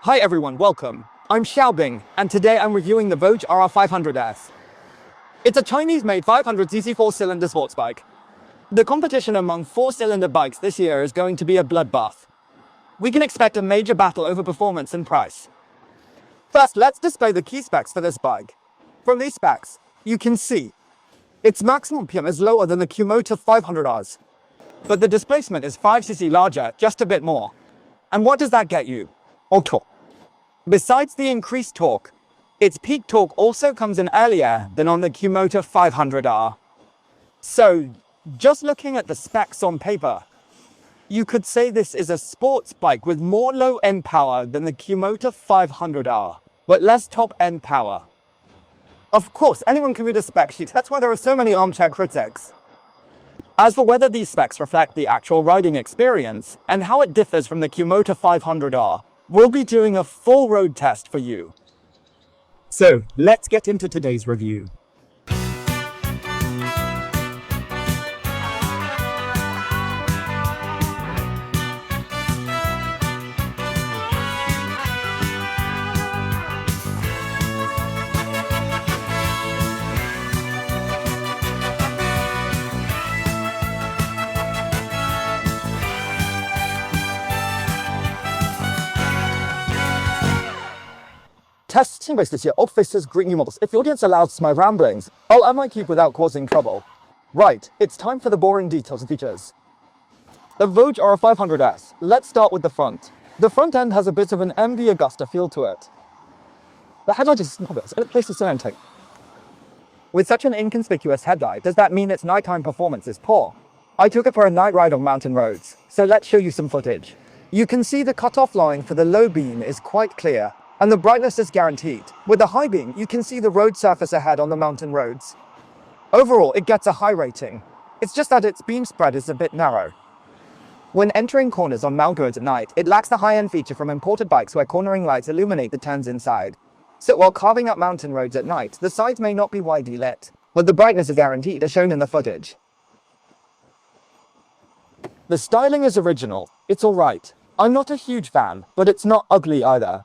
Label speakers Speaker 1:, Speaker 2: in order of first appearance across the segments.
Speaker 1: Hi everyone, welcome. I'm Xiaobing, and today I'm reviewing the Voge RR500R. It's a Chinese-made 500cc four-cylinder sports bike. The competition among four-cylinder bikes this year is going to be a bloodbath. We can expect a major battle over performance and price. First, let's display the key specs for this bike. From these specs, you can see its maximum PM is lower than the CFmoto 500Rs, but the displacement is 5cc larger, just a bit more. And what does that get you? Torque. Besides the increased torque, its peak torque also comes in earlier than on the CFmoto 500R. So, just looking at the specs on paper, you could say this is a sports bike with more low-end power than the CFmoto 500R, but less top-end power. Of course, anyone can read a spec sheet, that's why there are so many armchair critics. As for whether these specs reflect the actual riding experience, and how it differs from the CFmoto 500R, we'll be doing a full road test for you. So, let's get into today's review. Testing race this year, officers greet new models. If the audience allows my ramblings, I'll mic keep without causing trouble. Right, it's time for the boring details and features. The Voge RR500R. Let's start with the front. The front end has a bit of an MV Augusta feel to it. The headlight is obvious, and it places so intake. With such an inconspicuous headlight, does that mean its nighttime performance is poor? I took it for a night ride on mountain roads, so let's show you some footage. You can see the cutoff line for the low beam is quite clear, and the brightness is guaranteed. With the high beam, you can see the road surface ahead on the mountain roads. Overall, it gets a high rating. It's just that its beam spread is a bit narrow. When entering corners on mountain roads at night, it lacks the high-end feature from imported bikes where cornering lights illuminate the turns inside. So while carving up mountain roads at night, the sides may not be widely lit, but the brightness is guaranteed as shown in the footage. The styling is original. It's alright. I'm not a huge fan, but it's not ugly either.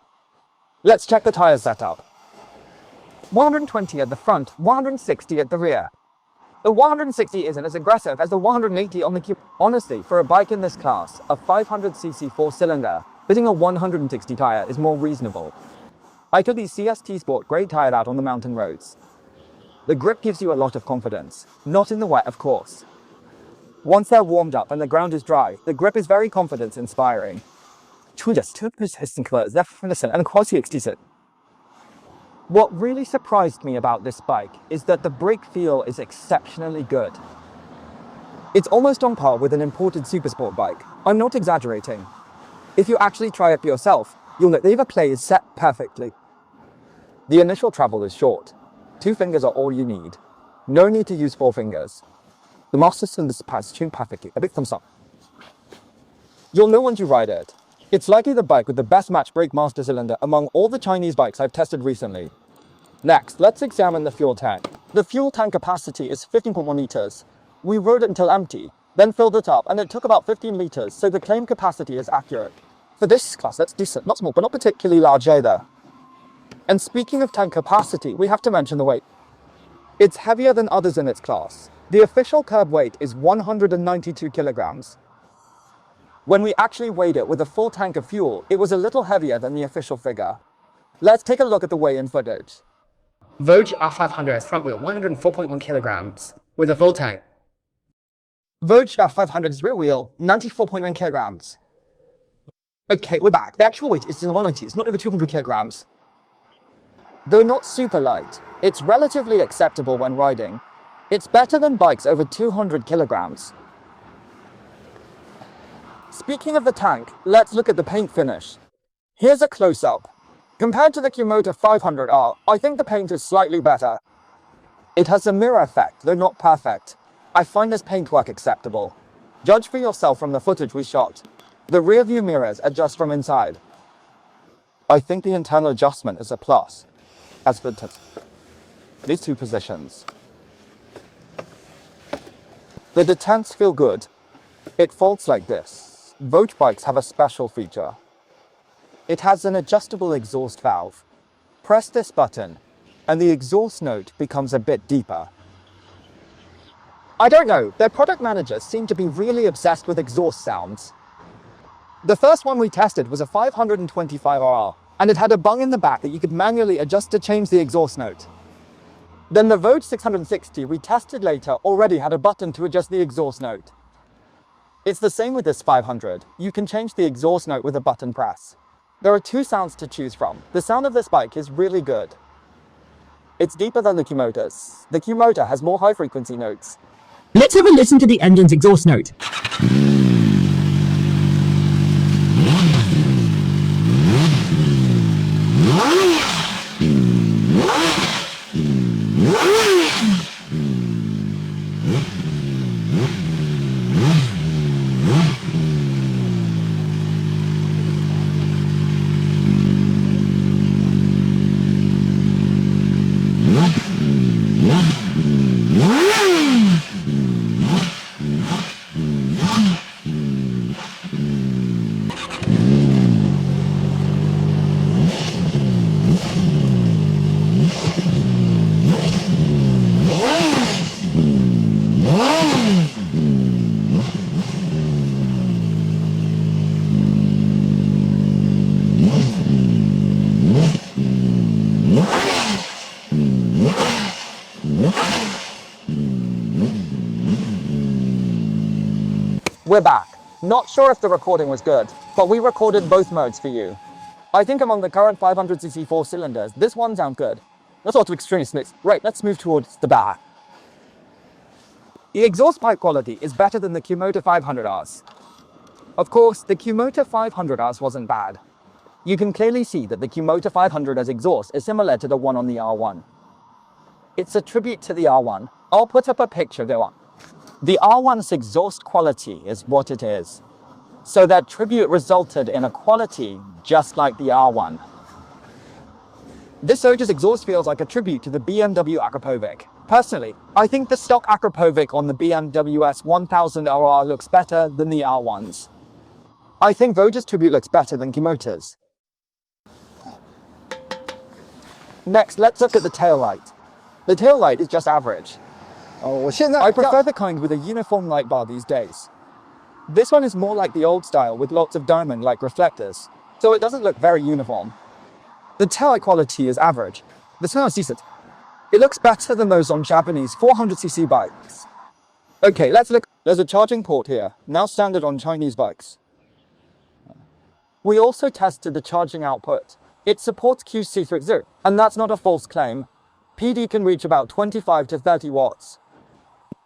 Speaker 1: Let's check the tire setup. 120 at the front, 160 at the rear. The 160 isn't as aggressive as the 180 on the Cube. Honestly, for a bike in this class, a 500cc four-cylinder, fitting a 160 tire is more reasonable. I took the CST Sport grade tire out on the mountain roads. The grip gives you a lot of confidence, not in the wet of course. Once they're warmed up and the ground is dry, the grip is very confidence-inspiring. What really surprised me about this bike is that the brake feel is exceptionally good. It's almost on par with an imported supersport bike. I'm not exaggerating. If you actually try it for yourself, you'll know the lever play is set perfectly. The initial travel is short. 2 fingers are all you need. No need to use 4 fingers. The master cylinder is tuned perfectly. A big thumbs up. You'll know once you ride it. It's likely the bike with the best match brake master cylinder among all the Chinese bikes I've tested recently. Next, let's examine the fuel tank. The fuel tank capacity is 15.1 liters. We rode it until empty, then filled it up, and it took about 15 liters, so the claimed capacity is accurate. For this class, that's decent. Not small, but not particularly large either. And speaking of tank capacity, we have to mention the weight. It's heavier than others in its class. The official curb weight is 192 kilograms. When we actually weighed it with a full tank of fuel, it was a little heavier than the official figure. Let's take a look at the weigh-in footage.
Speaker 2: Voge R500 front wheel 104.1 kilograms with a full tank.
Speaker 1: Voge R500's rear wheel 94.9 kilograms. Okay, we're back. The actual weight is in the 190s, it's not over 200 kilograms. Though not super light, it's relatively acceptable when riding. It's better than bikes over 200 kilograms. Speaking of the tank, let's look at the paint finish. Here's a close-up. Compared to the CFmoto 500R, I think the paint is slightly better. It has a mirror effect, though not perfect. I find this paintwork acceptable. Judge for yourself from the footage we shot. The rear view mirrors adjust from inside. I think the internal adjustment is a plus. As for these 2 positions. The detents feel good. It folds like this. Voge bikes have a special feature. It has an adjustable exhaust valve. Press this button, and the exhaust note becomes a bit deeper. I don't know, their product managers seem to be really obsessed with exhaust sounds. The first one we tested was a 525R, and it had a bung in the back that you could manually adjust to change the exhaust note. Then the Voge 660 we tested later already had a button to adjust the exhaust note. It's the same with this 500. You can change the exhaust note with a button press. There are two sounds to choose from. The sound of this bike is really good. It's deeper than the CFmoto's. The CFmoto has more high-frequency notes.
Speaker 3: Let's have a listen to the engine's exhaust note.
Speaker 1: We're back. Not sure if the recording was good, but we recorded both modes for you. I think among the current 500cc 4-cylinders, this one sounds good. That's all to extreme mix. Right, let's move towards the back. The exhaust pipe quality is better than the CFmoto 500Rs. Of course, the CFmoto 500Rs wasn't bad. You can clearly see that the CFmoto 500R's exhaust is similar to the one on the R1. It's a tribute to the R1. I'll put up a picture of the one. The R1's exhaust quality is what it is. So that tribute resulted in a quality just like the R1. This Voge's exhaust feels like a tribute to the BMW Akrapovic. Personally, I think the stock Akrapovic on the BMW S1000RR looks better than the R1's. I think Voge's tribute looks better than CFmoto's. Next, let's look at the taillight. The taillight is just average. I prefer the kind with a uniform light bar these days. This one is more like the old style with lots of diamond-like reflectors, so it doesn't look very uniform. The taillight quality is average. The smell is decent. It looks better than those on Japanese 400cc bikes. Okay, let's look. There's a charging port here, now standard on Chinese bikes. We also tested the charging output. It supports QC30, and that's not a false claim. PD can reach about 25 to 30 watts.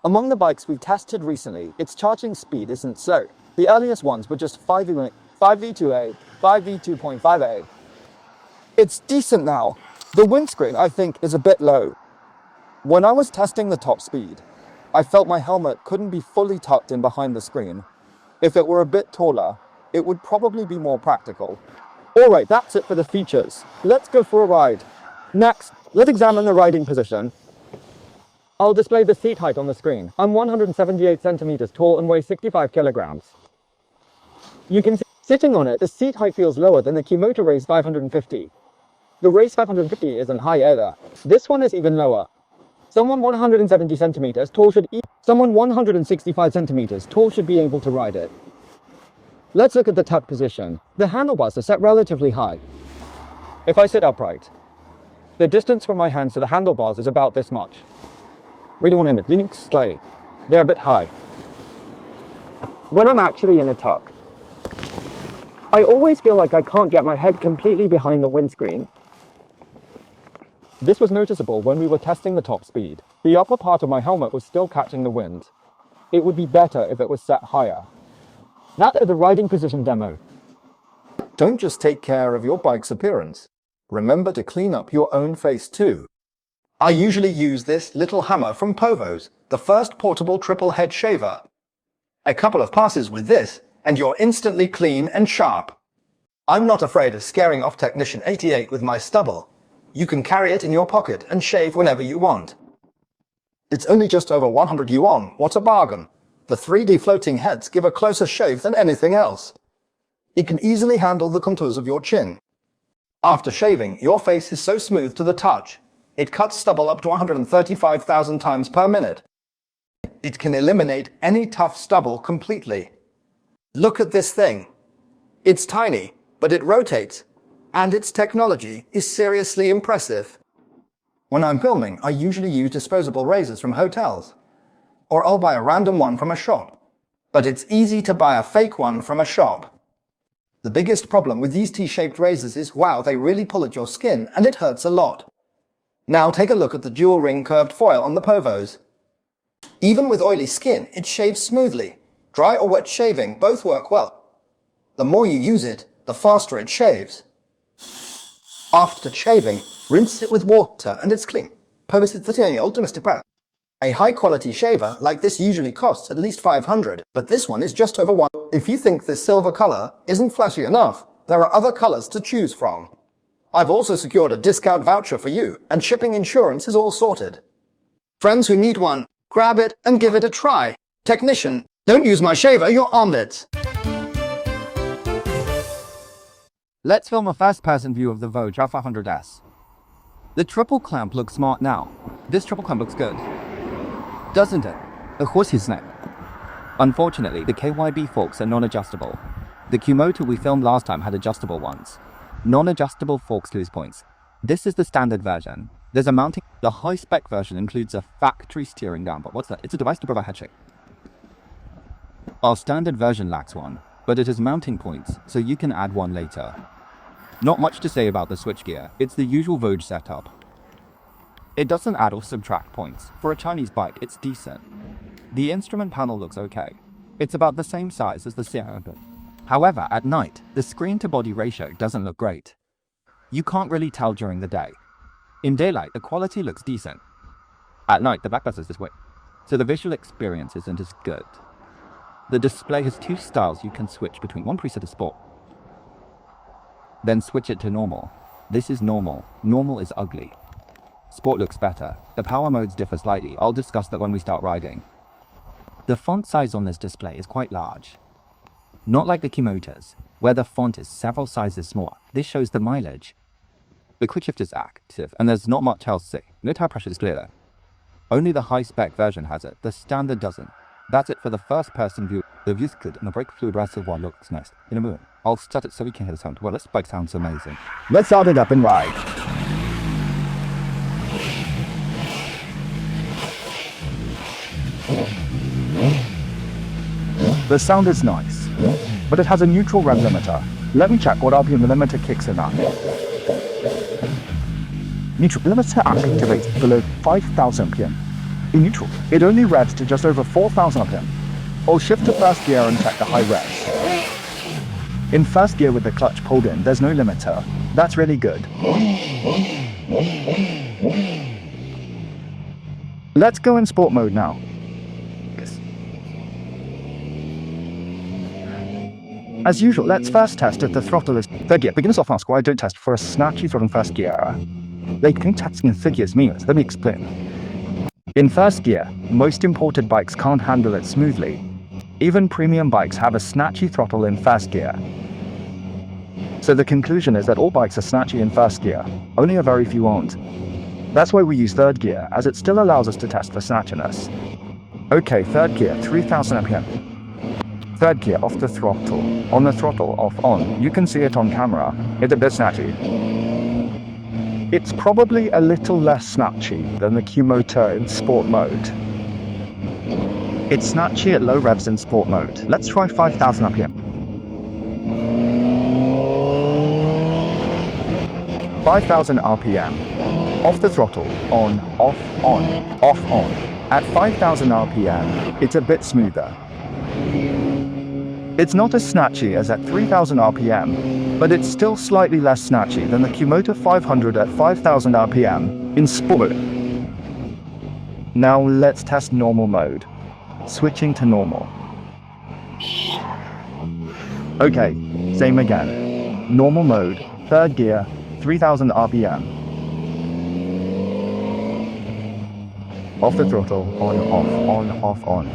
Speaker 1: Among the bikes we've tested recently, its charging speed isn't slow. The earliest ones were just 5v2A, 5v2.5A. It's decent now. The windscreen, I think, is a bit low. When I was testing the top speed, I felt my helmet couldn't be fully tucked in behind the screen. If it were a bit taller, it would probably be more practical. Alright, that's it for the features. Let's go for a ride. Next, let's examine the riding position. I'll display the seat height on the screen. I'm 178 centimeters tall and weigh 65 kilograms. You can see, sitting on it, the seat height feels lower than the CFmoto Race 550. The Race 550 isn't high either. This one is even lower. Someone 170 centimeters tall someone 165 centimeters tall should be able to ride it. Let's look at the tuck position. The handlebars are set relatively high. If I sit upright, the distance from my hands to the handlebars is about this much. We don't want to lean slightly. They're a bit high. When I'm actually in a tuck, I always feel like I can't get my head completely behind the windscreen. This was noticeable when we were testing the top speed. The upper part of my helmet was still catching the wind. It would be better if it was set higher. That's the riding position demo.
Speaker 4: Don't just take care of your bike's appearance. Remember to clean up your own face too. I usually use this little hammer from Povo's, the first portable triple head shaver. A couple of passes with this, and you're instantly clean and sharp. I'm not afraid of scaring off Technician 88 with my stubble. You can carry it in your pocket and shave whenever you want. It's only just over 100 yuan, what a bargain. The 3D floating heads give a closer shave than anything else. It can easily handle the contours of your chin. After shaving, your face is so smooth to the touch. It cuts stubble up to 135,000 times per minute. It can eliminate any tough stubble completely. Look at this thing. It's tiny, but it rotates, and its technology is seriously impressive. When I'm filming, I usually use disposable razors from hotels, or I'll buy a random one from a shop. But it's easy to buy a fake one from a shop. The biggest problem with these T-shaped razors is, wow, they really pull at your skin, and it hurts a lot. Now take a look at the dual ring curved foil on the Povos. Even with oily skin, it shaves smoothly. Dry or wet shaving both work well. The more you use it, the faster it shaves. After shaving, rinse it with water and it's clean. Povos is the ultimate brand. A high-quality shaver like this usually costs at least 500, but this one is just over 1. If you think this silver color isn't flashy enough, there are other colors to choose from. I've also secured a discount voucher for you, and shipping insurance is all sorted. Friends who need one, grab it and give it a try. Technician, don't use my shaver, you're armlets.
Speaker 1: Let's film a first-person view of the Voge R500R. The triple clamp looks smart now. This triple clamp looks good, doesn't it? Of course it's not. Unfortunately, the KYB forks are non-adjustable. The CFmoto we filmed last time had adjustable ones. Non-adjustable forks lose points. This is the standard version. There's a mounting. The high-spec version includes a factory steering down, but what's that? It's a device to provide head shake. Our standard version lacks one, but it has mounting points, so you can add one later. Not much to say about the switchgear. It's the usual Voge setup. It doesn't add or subtract points. For a Chinese bike, it's decent. The instrument panel looks okay. It's about the same size as the CFmoto. However, at night, the screen-to-body ratio doesn't look great. You can't really tell during the day. In daylight, the quality looks decent. At night, the backpass is this way, so the visual experience isn't as good. The display has two styles you can switch between. One preset is Sport, then switch it to Normal. This is Normal. Normal is ugly. Sport looks better. The power modes differ slightly. I'll discuss that when we start riding. The font size on this display is quite large. Not like the CFmotos, where the font is several sizes smaller. This shows the mileage. The quick shift is active, and there's not much else to say. No tire pressure is clear though. Only the high-spec version has it. The standard doesn't. That's it for the first-person view. The view's good, and the brake fluid reservoir looks nice. In a moment, I'll start it so we can hear the sound. Well, this bike sounds amazing.
Speaker 4: Let's start it up and ride.
Speaker 5: The sound is nice, but it has a neutral rev limiter. Let me check what RPM the limiter kicks in at. Neutral limiter activates below 5,000 RPM. In neutral, it only revs to just over 4,000 RPM. I'll shift to first gear and check the high revs. In first gear with the clutch pulled in, there's no limiter. That's really good. Let's go in sport mode now. As usual, let's first test if the throttle is third gear. Beginners often ask why I don't test for a snatchy throttle in first gear. They think testing in third gear is meaningless. Let me explain. In first gear, most imported bikes can't handle it smoothly. Even premium bikes have a snatchy throttle in first gear. So the conclusion is that all bikes are snatchy in first gear. Only a very few aren't. That's why we use third gear, as it still allows us to test for snatchiness. Okay, third gear, 3,000 RPM. Third gear off the throttle. On the throttle off on. You can see it on camera. It's a bit snatchy. It's probably a little less snatchy than the CFmoto in sport mode. It's snatchy at low revs in sport mode. Let's try 5,000 RPM. 5,000 RPM. Off the throttle. On, off, on, off, on. At 5,000 RPM, it's a bit smoother. It's not as snatchy as at 3,000 RPM, but it's still slightly less snatchy than the CFmoto 500 at 5,000 RPM in sport. Now let's test normal mode. Switching to normal. Okay, same again. Normal mode, third gear, 3,000 RPM. Off the throttle, on, off, on, off, on.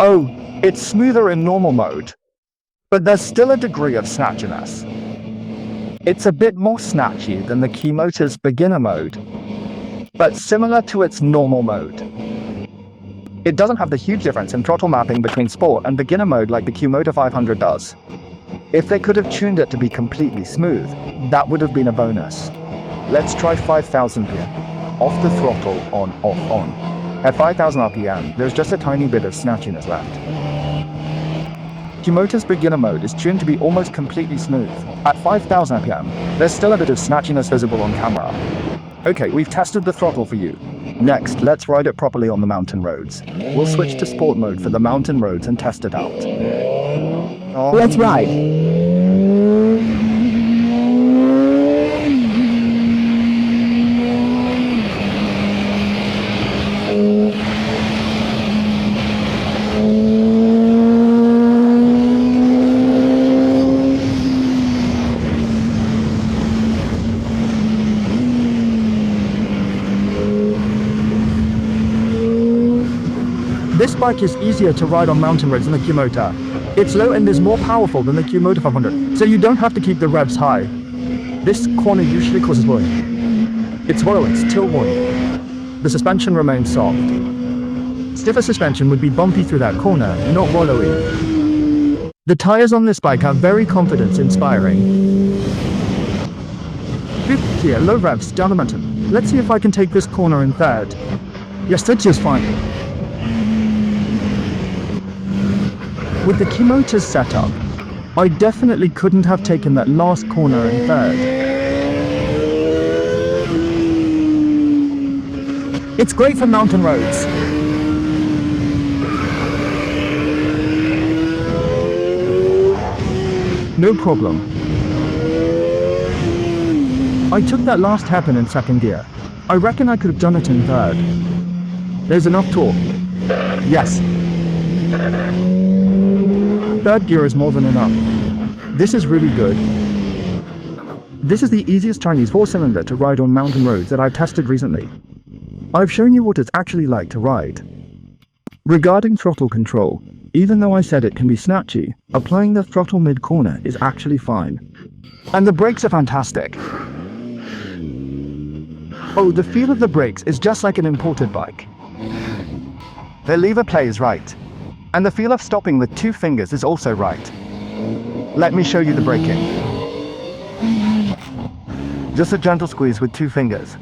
Speaker 5: Oh, it's smoother in normal mode, but there's still a degree of snatchiness. It's a bit more snatchy than the CFmoto's beginner mode, but similar to its normal mode. It doesn't have the huge difference in throttle mapping between sport and beginner mode like the CFmoto 500 does. If they could have tuned it to be completely smooth, that would have been a bonus. Let's try 5000 RPM. Off the throttle, on, off, on. At 5000 RPM, there's just a tiny bit of snatchiness left. CFmoto's beginner mode is tuned to be almost completely smooth. At 5000 RPM, there's still a bit of snatchiness visible on camera. Okay, we've tested the throttle for you. Next, let's ride it properly on the mountain roads. We'll switch to sport mode for the mountain roads and test it out.
Speaker 3: Let's ride.
Speaker 5: This bike is easier to ride on mountain roads than the CFmoto. Its low end is more powerful than the CFmoto 500, so you don't have to keep the revs high. This corner usually causes worrying. Its violence still worrying. The suspension remains soft. Stiffer suspension would be bumpy through that corner, not wallowy. The tires on this bike are very confidence-inspiring. Fifth gear, low revs, down the mountain. Let's see if I can take this corner in third. Yes, that's just fine. With the CFmoto's setup, I definitely couldn't have taken that last corner in third. It's great for mountain roads. No problem. I took that last hairpin in second gear. I reckon I could have done it in third. There's enough torque. Yes. Third gear is more than enough. This is really good. This is the easiest Chinese 4-cylinder to ride on mountain roads that I've tested recently. I've shown you what it's actually like to ride. Regarding throttle control, even though I said it can be snatchy, applying the throttle mid-corner is actually fine. And the brakes are fantastic. Oh, the feel of the brakes is just like an imported bike. The lever play is right. And the feel of stopping with 2 fingers is also right. Let me show you the braking. Just a gentle squeeze with 2 fingers.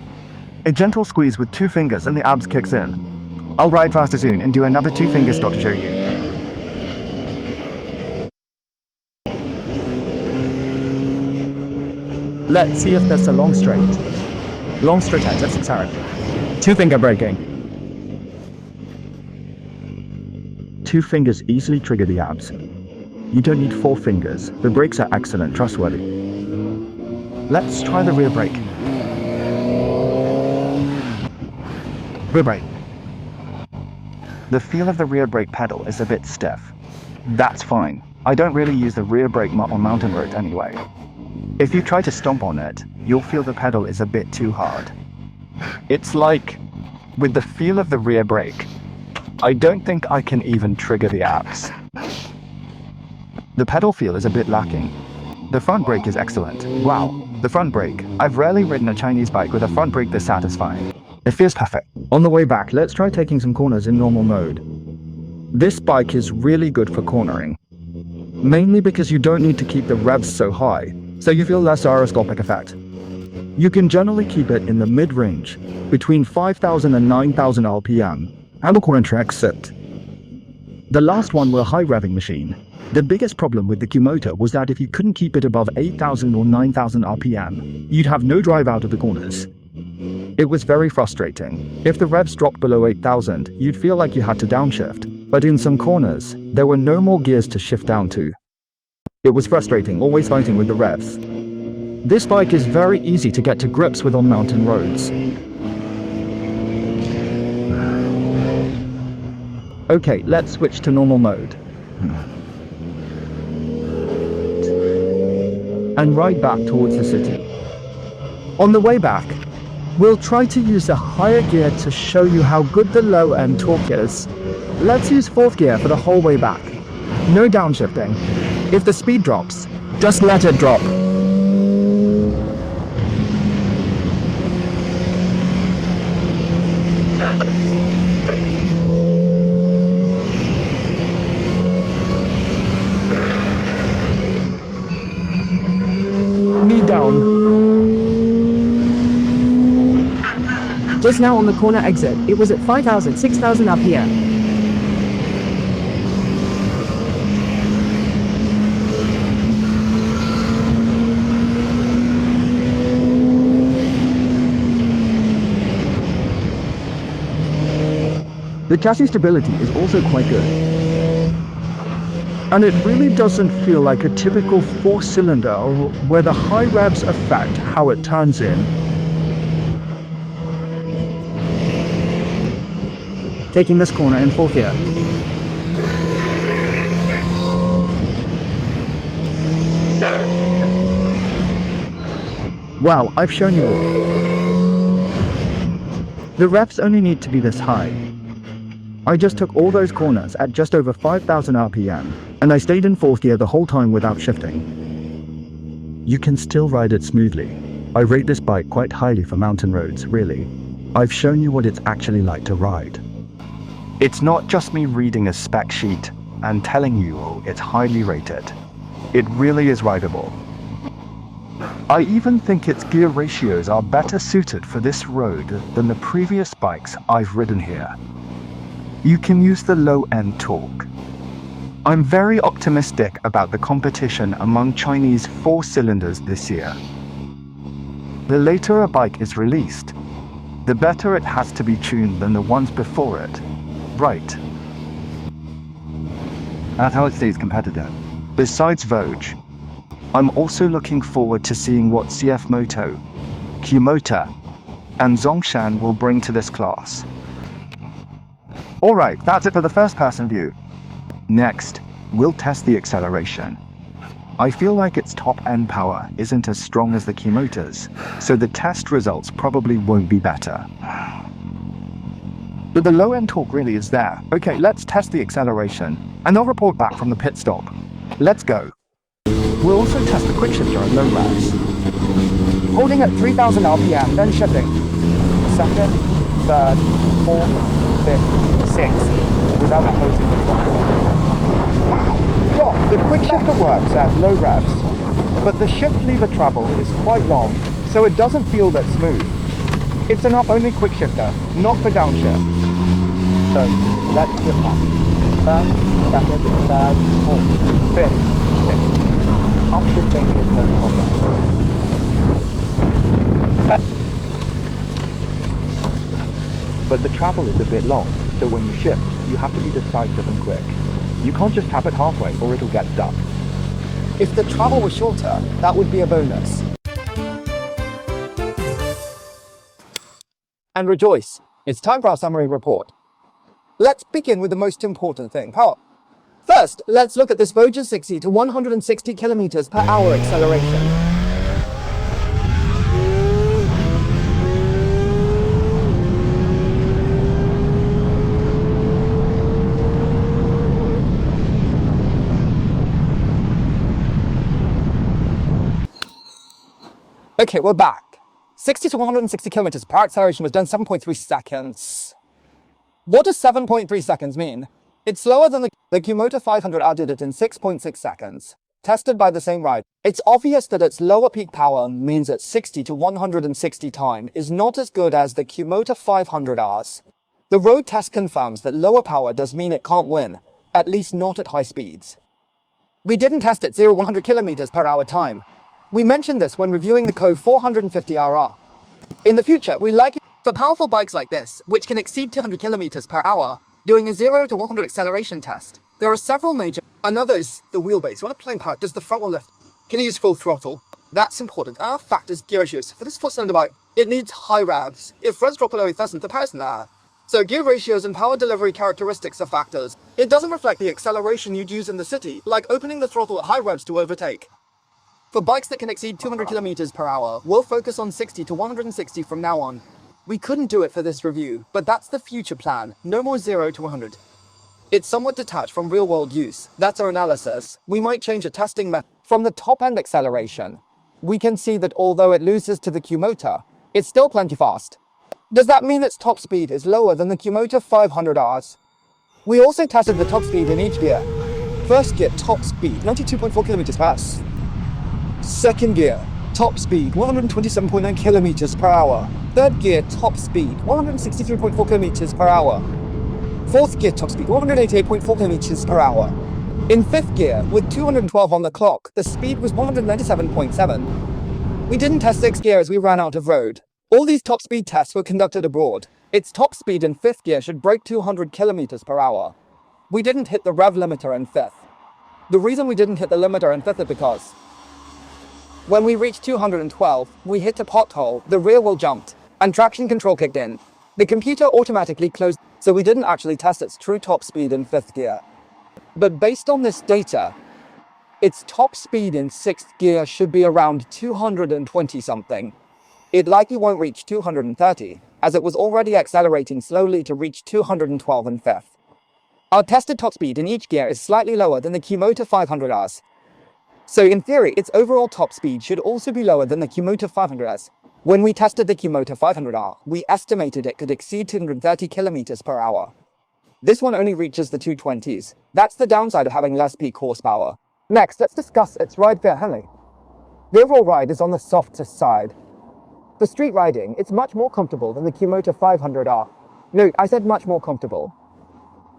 Speaker 5: A gentle squeeze with 2 fingers and the abs kicks in. I'll ride faster soon and do another 2-finger stop to show you. Let's see if there's a long straight. Long straight edge, that's exact. 2-finger braking. 2 fingers easily trigger the abs. You don't need 4 fingers. The brakes are excellent, trustworthy. Let's try the rear brake. Rear brake. The feel of the rear brake pedal is a bit stiff. That's fine. I don't really use the rear brake on mountain roads anyway. If you try to stomp on it, you'll feel the pedal is a bit too hard. It's like, with the feel of the rear brake, I don't think I can even trigger the abs. The pedal feel is a bit lacking. The front brake is excellent. Wow, the front brake. I've rarely ridden a Chinese bike with a front brake this satisfying. It feels perfect. On the way back, let's try taking some corners in normal mode. This bike is really good for cornering. Mainly because you don't need to keep the revs so high, so you feel less gyroscopic effect. You can generally keep it in the mid-range, between 5000 and 9000 RPM, and the corner track sit. The last one were a high revving machine. The biggest problem with the CFmoto was that if you couldn't keep it above 8000 or 9000 RPM, you'd have no drive out of the corners. It was very frustrating. If the revs dropped below 8000, you'd feel like you had to downshift, but in some corners, there were no more gears to shift down to. It was frustrating, always fighting with the revs. This bike is very easy to get to grips with on mountain roads. Okay, let's switch to normal mode. And ride back towards the city. On the way back, we'll try to use a higher gear to show you how good the low end torque is. Let's use 4th gear for the whole way back. No downshifting. If the speed drops, just let it drop. Knee down.
Speaker 3: Just now on the corner exit, it was at 6,000 RPM.
Speaker 5: The chassis stability is also quite good. And it really doesn't feel like a typical 4-cylinder where the high revs affect how it turns in. Taking this corner in 4th gear. Wow, I've shown you all. The revs only need to be this high. I just took all those corners at just over 5,000 RPM, and I stayed in 4th gear the whole time without shifting. You can still ride it smoothly. I rate this bike quite highly for mountain roads, really. I've shown you what it's actually like to ride. It's not just me reading a spec sheet and telling you it's highly rated. It really is rideable. I even think its gear ratios are better suited for this road than the previous bikes I've ridden here. You can use the low-end torque. I'm very optimistic about the competition among Chinese 4-cylinders this year. The later a bike is released, the better it has to be tuned than the ones before it. Right. That's how it stays competitive. Besides Voge, I'm also looking forward to seeing what CFmoto, CFmoto, and Zongshan will bring to this class. Alright, that's it for the first-person view. Next, we'll test the acceleration. I feel like its top-end power isn't as strong as the CFmoto's, so the test results probably won't be better. But the low-end torque really is there. Okay, let's test the acceleration, and I'll report back from the pit stop. Let's go. We'll also test the quick shifter at low revs.
Speaker 1: Holding at 3,000 RPM, then shifting. 2nd, 3rd, 4th, 5th, 6th, without opposing the throttle. The quick shifter works at low revs, but the shift lever travel is quite long, so it doesn't feel that smooth. It's an up-only quick shifter, not for downshift. So, let's shift up. 1st, 2nd, 3rd, 4th, 5th, 6th. Upshifting is no problem. But the travel is a bit long, so when you shift, you have to be decisive and quick. You can't just tap it halfway or it'll get stuck. If the travel was shorter, that would be a bonus. And rejoice, it's time for our summary report. Let's begin with the most important thing, power. First, let's look at this Voge 60 to 160 km per hour acceleration. Okay, we're back. 60 to 160 kilometers per hour acceleration was done 7.3 seconds. What does 7.3 seconds mean? It's slower than the CFmoto 500R did it in 6.6 seconds. Tested by the same rider. It's obvious that its lower peak power means that 60 to 160 time is not as good as the CFmoto 500Rs. The road test confirms that lower power does mean it can't win, at least not at high speeds. We didn't test at 0-100 kilometers per hour time. We mentioned this when reviewing the Kawasaki 450RR. In the future, we like it for powerful bikes like this, which can exceed 200 km per hour, doing a 0 to 100 acceleration test. There are several major. Another is the wheelbase. When applying power, does the front wheel lift? Can you use full throttle? That's important. Our fact is gear ratios. For this 4-cylinder bike, it needs high revs. If revs drop below 8,000, the power's there. So gear ratios and power delivery characteristics are factors. It doesn't reflect the acceleration you'd use in the city, like opening the throttle at high revs to overtake. For bikes that can exceed 200 km per hour, we'll focus on 60 to 160 from now on. We couldn't do it for this review, but that's the future plan. No more 0 to 100. It's somewhat detached from real-world use. That's our analysis. We might change a testing method. From the top-end acceleration, we can see that although it loses to the CFmoto, it's still plenty fast. Does that mean its top speed is lower than the CFmoto 500R's? We also tested the top speed in each gear. First gear, top speed, 92.4 kilometers per hour. Second gear, top speed, 127.9 kilometers per hour. Third gear, top speed, 163.4 kilometers per hour. Fourth gear, top speed, 188.4 kilometers per hour. In fifth gear, with 212 on the clock, the speed was 197.7. We didn't test sixth gear as we ran out of road. All these top speed tests were conducted abroad. Its top speed in fifth gear should break 200 kilometers per hour. We didn't hit the rev limiter in fifth. The reason we didn't hit the limiter in fifth is because when we reached 212, we hit a pothole, the rear wheel jumped, and traction control kicked in. The computer automatically closed, so we didn't actually test its true top speed in fifth gear. But based on this data, its top speed in sixth gear should be around 220 something. It likely won't reach 230, as it was already accelerating slowly to reach 212 in fifth. Our tested top speed in each gear is slightly lower than the CFmoto 500R's. So in theory, its overall top speed should also be lower than the CFmoto 500R's. When we tested the CFmoto 500R, we estimated it could exceed 230 kilometers per hour. This one only reaches the 220s. That's the downside of having less peak horsepower. Next, let's discuss its ride fairly. The overall ride is on the softest side. For street riding, it's much more comfortable than the CFmoto 500R. Note, I said much more comfortable.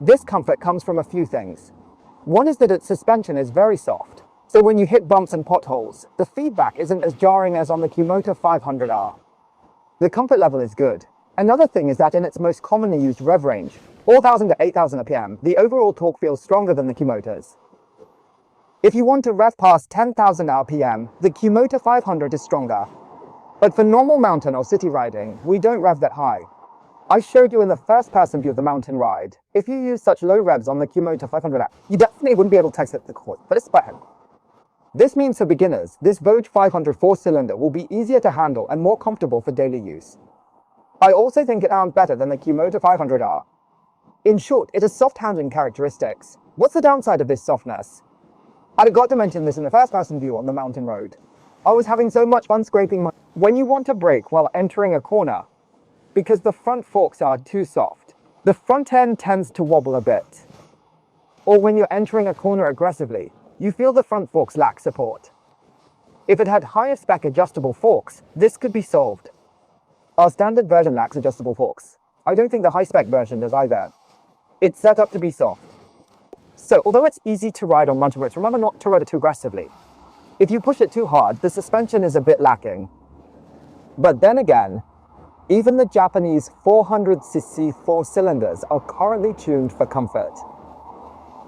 Speaker 1: This comfort comes from a few things. One is that its suspension is very soft, so when you hit bumps and potholes, the feedback isn't as jarring as on the CFmoto 500R. The comfort level is good. Another thing is that in its most commonly used rev range, 4,000 to 8,000 RPM, the overall torque feels stronger than the CFmoto's. If you want to rev past 10,000 RPM, the CFmoto 500 is stronger. But for normal mountain or city riding, we don't rev that high. I showed you in the first-person view of the mountain ride. If you use such low revs on the CFmoto 500R, you definitely wouldn't be able to exit the course, but it's better. This means for beginners, this Voge 500 4-cylinder will be easier to handle and more comfortable for daily use. I also think it sounds better than the CFmoto 500R. In short, it has soft handling characteristics. What's the downside of this softness? I forgot to mention this in the first-person view on the mountain road. I was having so much fun scraping my... When you want to brake while entering a corner, because the front forks are too soft, the front end tends to wobble a bit. Or when you're entering a corner aggressively, you feel the front forks lack support. If it had higher spec adjustable forks, this could be solved. Our standard version lacks adjustable forks. I don't think the high spec version does either. It's set up to be soft. So, although it's easy to ride on mountain roads, remember not to ride it too aggressively. If you push it too hard, the suspension is a bit lacking. But then again, even the Japanese 400cc 4-cylinders are currently tuned for comfort.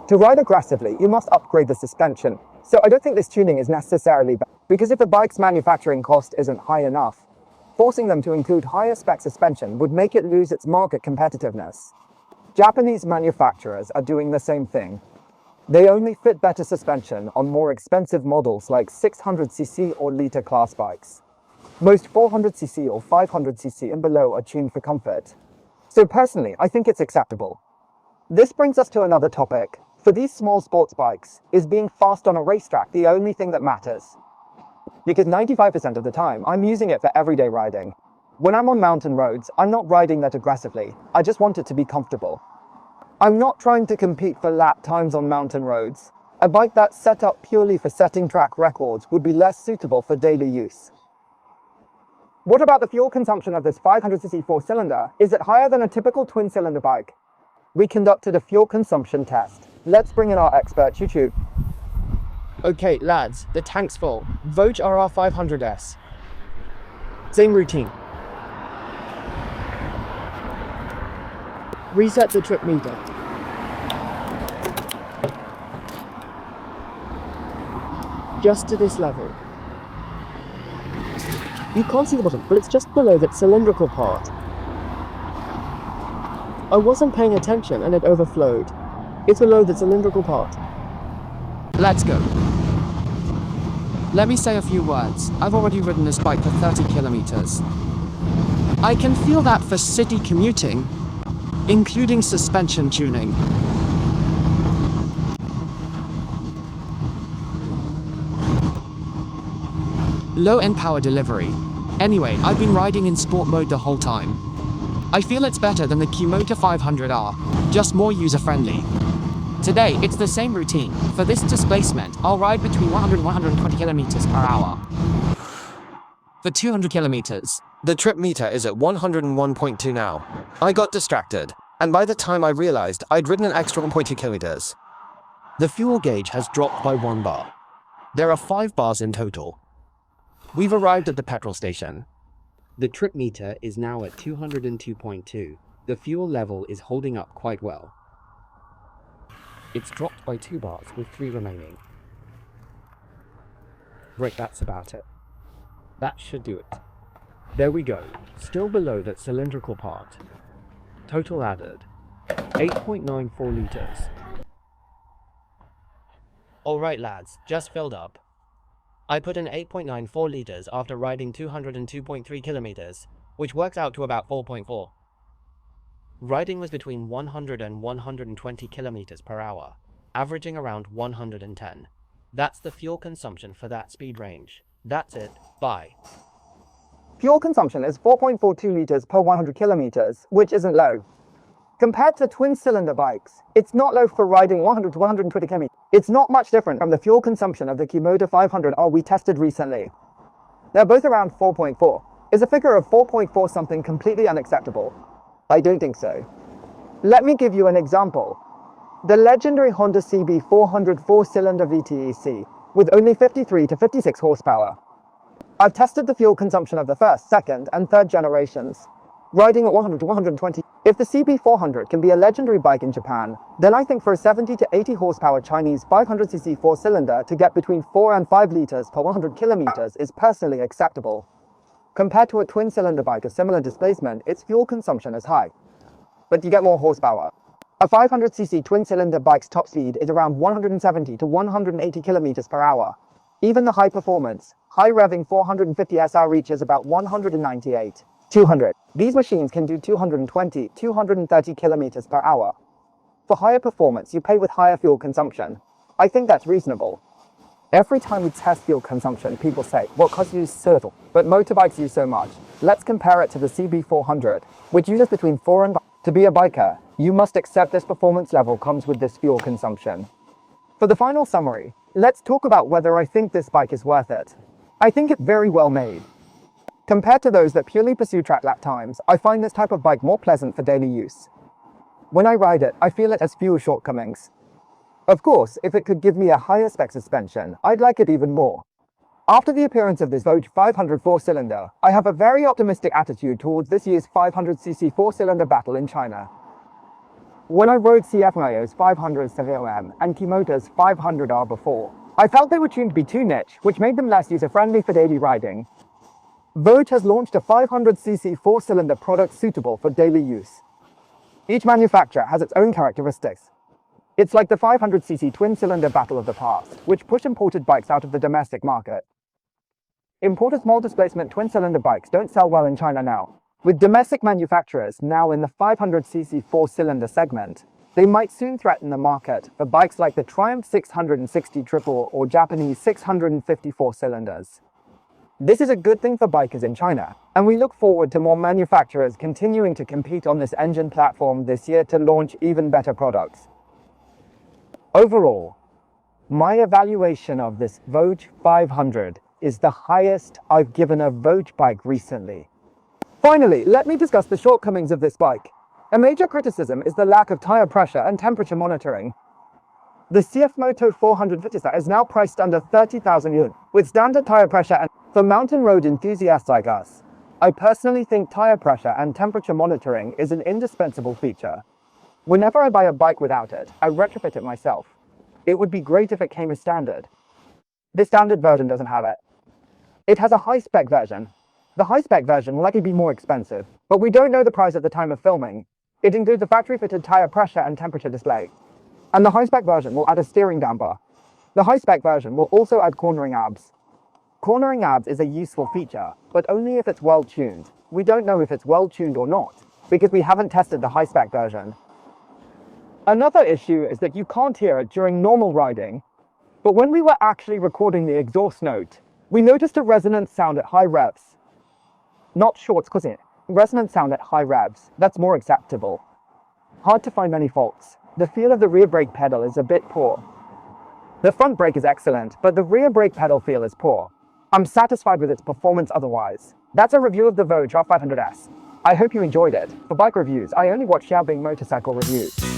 Speaker 1: To ride aggressively, you must upgrade the suspension. So I don't think this tuning is necessarily bad, because if the bike's manufacturing cost isn't high enough, forcing them to include higher spec suspension would make it lose its market competitiveness. Japanese manufacturers are doing the same thing. They only fit better suspension on more expensive models like 600cc or liter class bikes. Most 400cc or 500cc and below are tuned for comfort. So personally, I think it's acceptable. This brings us to another topic. For these small sports bikes, is being fast on a racetrack the only thing that matters? Because 95% of the time, I'm using it for everyday riding. When I'm on mountain roads, I'm not riding that aggressively. I just want it to be comfortable. I'm not trying to compete for lap times on mountain roads. A bike that's set up purely for setting track records would be less suitable for daily use. What about the fuel consumption of this 500cc 4-cylinder? Is it higher than a typical twin-cylinder bike? We conducted a fuel consumption test. Let's bring in our expert, Choo-Choo.
Speaker 2: Okay, lads, the tank's full. Voge RR 500S. Same routine. Reset the trip meter. Just to this level. You can't see the bottom, but it's just below that cylindrical part. I wasn't paying attention and it overflowed. It's below the cylindrical part. Let's go. Let me say a few words. I've already ridden this bike for 30 kilometers. I can feel that for city commuting, including suspension tuning, Low-end power delivery. Anyway, I've been riding in sport mode the whole time. I feel it's better than the CFmoto 500R, just more user-friendly. Today, it's the same routine. For this displacement, I'll ride between 100 and 120 kilometers per hour. For 200 kilometers, the trip meter is at 101.2 now. I got distracted, and by the time I realized I'd ridden an extra 1.2 kilometers. The fuel gauge has dropped by 1 bar. There are 5 bars in total. We've arrived at the petrol station. The trip meter is now at 202.2. The fuel level is holding up quite well. It's dropped by 2 bars with 3 remaining. Right, that's about it. That should do it. There we go, still below that cylindrical part. Total added, 8.94 liters. Alright lads, just filled up. I put in 8.94 liters after riding 202.3 kilometers, which works out to about 4.4. Riding was between 100 and 120 kilometers per hour, averaging around 110. That's the fuel consumption for that speed range. That's it, bye.
Speaker 1: Fuel consumption is 4.42 liters per 100 kilometers, which isn't low. Compared to twin-cylinder bikes, it's not low for riding 100 to 120 km. It's not much different from the fuel consumption of the CFmoto 500R we tested recently. They're both around 4.4. Is a figure of 4.4 something completely unacceptable? I don't think so. Let me give you an example. The legendary Honda CBR500R 4-cylinder VTEC, with only 53 to 56 horsepower. I've tested the fuel consumption of the first, second, and third generations, riding at 100 to 120. If the CB400 can be a legendary bike in Japan, then I think for a 70 to 80 horsepower Chinese 500cc 4-cylinder to get between 4 and 5 liters per 100 kilometers is personally acceptable. Compared to a twin-cylinder bike of similar displacement, its fuel consumption is high, but you get more horsepower. A 500cc twin-cylinder bike's top speed is around 170 to 180 kilometers per hour. Even the high-performance, high-revving 450 SR reaches about 198. 200. These machines can do 220, 230 kilometers per hour. For higher performance, you pay with higher fuel consumption. I think that's reasonable. Every time we test fuel consumption, people say, well, because you use so little, but motorbikes use so much. Let's compare it to the CB400, which uses between 4 and 5. To be a biker, you must accept this performance level comes with this fuel consumption. For the final summary, let's talk about whether I think this bike is worth it. I think it's very well made. Compared to those that purely pursue track lap times, I find this type of bike more pleasant for daily use. When I ride it, I feel it has fewer shortcomings. Of course, if it could give me a higher spec suspension, I'd like it even more. After the appearance of this Voge 500 4-cylinder, I have a very optimistic attitude towards this year's 500cc 4-cylinder battle in China. When I rode CFmoto's 500 CBR500R and CFmoto's 500R before, I felt they were tuned to be too niche, which made them less user-friendly for daily riding. Voge has launched a 500cc 4-cylinder product suitable for daily use. Each manufacturer has its own characteristics. It's like the 500cc twin-cylinder battle of the past, which pushed imported bikes out of the domestic market. Imported small-displacement twin-cylinder bikes don't sell well in China now. With domestic manufacturers now in the 500cc 4-cylinder segment, they might soon threaten the market for bikes like the Triumph 660 Triple or Japanese 654 cylinders. This is a good thing for bikers in China, and we look forward to more manufacturers continuing to compete on this engine platform this year to launch even better products. Overall, my evaluation of this Voge 500 is the highest I've given a Voge bike recently. Finally, let me discuss the shortcomings of this bike. A major criticism is the lack of tire pressure and temperature monitoring. The CFmoto 450R is now priced under 30,000 yuan, with standard tire pressure and for mountain road enthusiasts like us, I personally think tire pressure and temperature monitoring is an indispensable feature. Whenever I buy a bike without it, I retrofit it myself. It would be great if it came as standard. This standard version doesn't have it. It has a high-spec version. The high-spec version will likely be more expensive, but we don't know the price at the time of filming. It includes a factory-fitted tire pressure and temperature display. And the high-spec version will add a steering damper. The high-spec version will also add cornering arbs. Cornering arbs is a useful feature, but only if it's well-tuned. We don't know if it's well-tuned or not, because we haven't tested the high-spec version. Another issue is that you can't hear it during normal riding, but when we were actually recording the exhaust note, We noticed a resonant sound at high revs. Not shorts, cause it. Resonant sound at high revs. That's more acceptable. Hard to find many faults. The feel of the rear brake pedal is a bit poor. The front brake is excellent, but the rear brake pedal feel is poor. I'm satisfied with its performance otherwise. That's a review of the Voge R500S. I hope you enjoyed it. For bike reviews, I only watch Xiaobing motorcycle reviews.